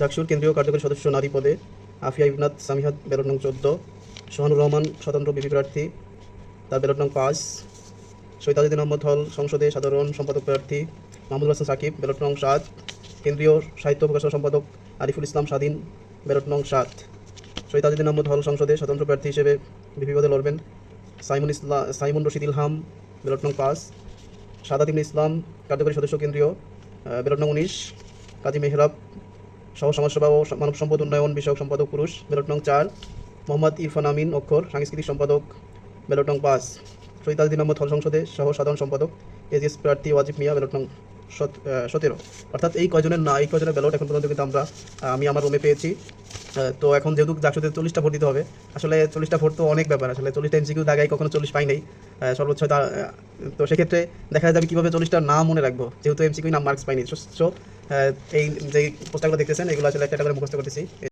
ডাকসুর কেন্দ্রীয় কার্যকরী সদস্য নারী পদে আফিয়া ইবনাত সামিহাত ব্যালট নং 14, সোহানুর রহমান স্বতন্ত্র বিপি প্রার্থী, তার ব্যালট নং 5। সৈয়দ আহমদ হল সংসদে সাধারণ সম্পাদক প্রার্থী, মাহমুদুল হাসান সাকিব ব্যালট নং 7। কেন্দ্রীয় সাহিত্য প্রকাশনা সম্পাদক আরিফুল ইসলাম স্বাধীন ব্যালট নং 7। সৈয়দ আহমদ হল সংসদে স্বতন্ত্র প্রার্থী হিসেবে বিপি পদে লড়বেন সাইমুন রশিদ ইলহাম ব্যালট নং 5। সাদাত ইবনে ইসলাম কার্যকরী সদস্য কেন্দ্রীয় ব্যালট নং 19। কাজী মেহরাব সহ সমাজসেবা ও মানব সম্পদ উন্নয়ন বিষয়ক সম্পাদক পুরুষ ব্যালট নং 4। মোহাম্মদ ইরফান আমিন অক্ষর সাংস্কৃতিক সম্পাদক ব্যালট নং 5। শহীদ আহমদ হল সংসদে সহ সাধারণ সম্পাদক এজিএস প্রার্থী ওয়াজিব মিয়া ব্যালট নং 17। অর্থাৎ এই কয়জনের ব্যালট এখন পর্যন্ত কিন্তু আমি আমার রুমে পেয়েছি। তো এখন যেহেতু ডাকসুতে 40টা ভোট দিতে হবে, আসলে 40টা ভোট তো অনেক ব্যাপার, আসলে 40টা এমসিকিউ দাগাই কখনো 40 পাই নাই সর্বোচ্চ। তো সেক্ষেত্রে দেখা যাবে কীভাবে 40টা নাম মনে রাখবো, যেহেতু এমসিকিউ নাম মার্কস পাইনি। সো এই যে পোস্টারগুলো দেখতেছেন এগুলো আসলে একটা করে মুখস্থ করতেছি।